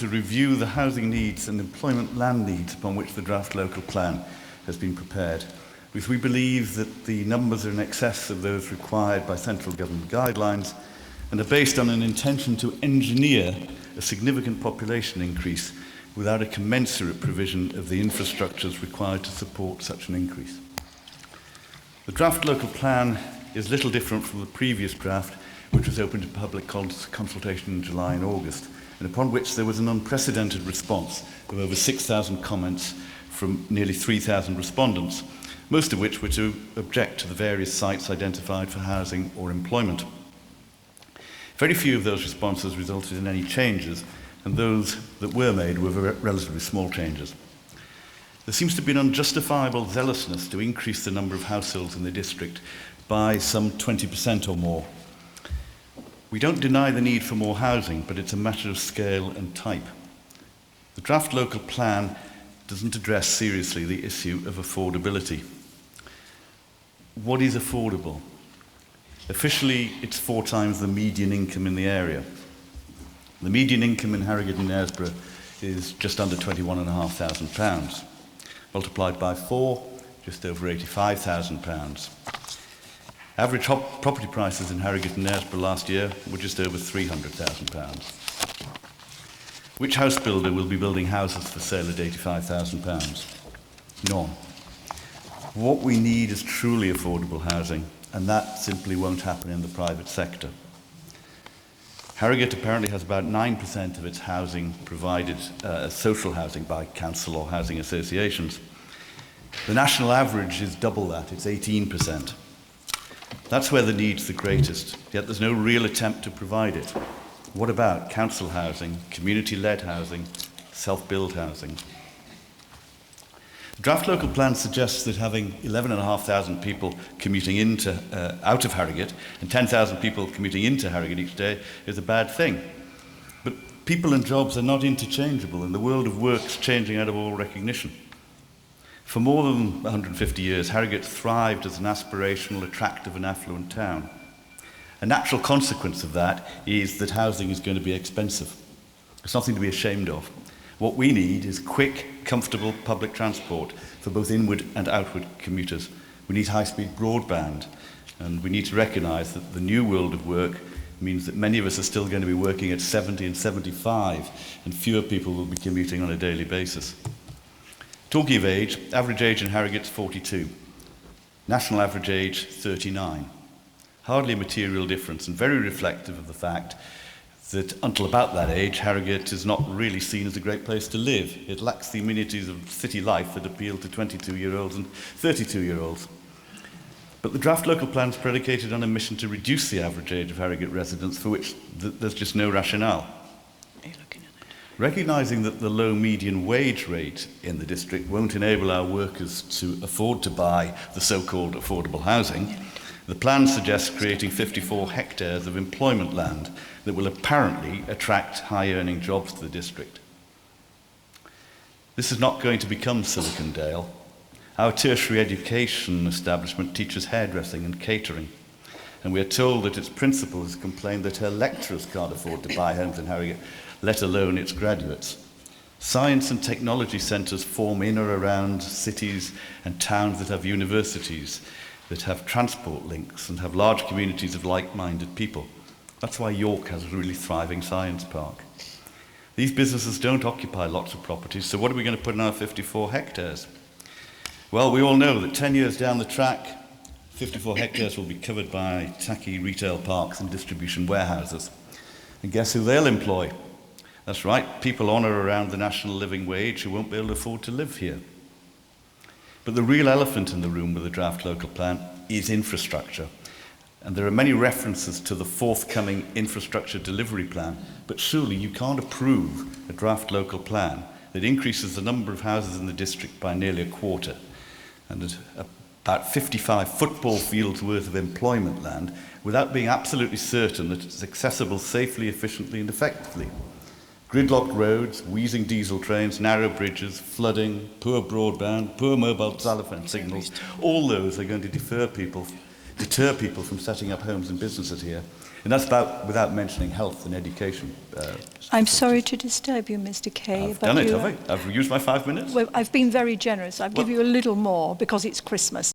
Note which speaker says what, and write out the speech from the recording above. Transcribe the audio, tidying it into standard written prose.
Speaker 1: to review the housing needs and employment land needs upon which the draft local plan has been prepared, because we believe that the numbers are in excess of those required by central government guidelines and are based on an intention to engineer a significant population increase without a commensurate provision of the infrastructures required to support such an increase. The draft local plan is little different from the previous draft, which was open to public consultation in July and August, and upon which there was an unprecedented response of over 6,000 comments from nearly 3,000 respondents, most of which were to object to the various sites identified for housing or employment. Very few of those responses resulted in any changes, and those that were made were relatively small changes. There seems to be an unjustifiable zealousness to increase the number of households in the district by some 20% or more. We don't deny the need for more housing, but it's a matter of scale and type. The draft local plan doesn't address seriously the issue of affordability. What is affordable? Officially, it's 4 times the median income in the area. The median income in Harrogate and Knaresborough is just under £21,500. Multiplied by 4, just over £85,000. Average property prices in Harrogate and Knaresborough last year were just over £300,000. Which house builder will be building houses for sale at £85,000? None. What we need is truly affordable housing, and that simply won't happen in the private sector. Harrogate apparently has about 9% of its housing provided as social housing by council or housing associations. The national average is double that, it's 18%. That's where the need's the greatest, yet there's no real attempt to provide it. What about council housing, community-led housing, self-build housing? The draft local plan suggests that having 11,500 people commuting out of Harrogate and 10,000 people commuting into Harrogate each day is a bad thing. But people and jobs are not interchangeable, and the world of work's changing out of all recognition. For more than 150 years, Harrogate thrived as an aspirational, attractive and affluent town. A natural consequence of that is that housing is going to be expensive. It's nothing to be ashamed of. What we need is quick, comfortable public transport for both inward and outward commuters. We need high-speed broadband, and we need to recognise that the new world of work means that many of us are still going to be working at 70 and 75, and fewer people will be commuting on a daily basis. Talking of age, average age in Harrogate is 42. National average age, 39. Hardly a material difference, and very reflective of the fact that until about that age, Harrogate is not really seen as a great place to live. It lacks the amenities of city life that appeal to 22-year-olds and 32-year-olds. But the draft local plan is predicated on a mission to reduce the average age of Harrogate residents, for which there's just no rationale. Recognising that the low median wage rate in the district won't enable our workers to afford to buy the so-called affordable housing, the plan suggests creating 54 hectares of employment land that will apparently attract high-earning jobs to the district. This is not going to become Silicon Dale. Our tertiary education establishment teaches hairdressing and catering, and we are told that its principal has complained that her lecturers can't afford to buy homes in Harrogate, let alone its graduates. Science and technology centres form in or around cities and towns that have universities, that have transport links and have large communities of like-minded people. That's why York has a really thriving science park. These businesses don't occupy lots of properties, so what are we going to put in our 54 hectares? Well, we all know that 10 years down the track, 54 hectares will be covered by tacky retail parks and distribution warehouses. And guess who they'll employ? That's right, people on or around the national living wage who won't be able to afford to live here. But the real elephant in the room with the draft local plan is infrastructure. And there are many references to the forthcoming infrastructure delivery plan, but surely you can't approve a draft local plan that increases the number of houses in the district by nearly a quarter, and about 55 football fields worth of employment land without being absolutely certain that it's accessible safely, efficiently and effectively. Gridlocked roads, wheezing diesel trains, narrow bridges, flooding, poor broadband, poor mobile telephone signals, all those are going to deter people from setting up homes and businesses here. And that's without mentioning health and education.
Speaker 2: I'm sorry to disturb you, Mr. Kaye.
Speaker 1: I've done it, have I? I've used my 5 minutes?
Speaker 2: Well, I've been very generous. I'll give you a little more because it's Christmas.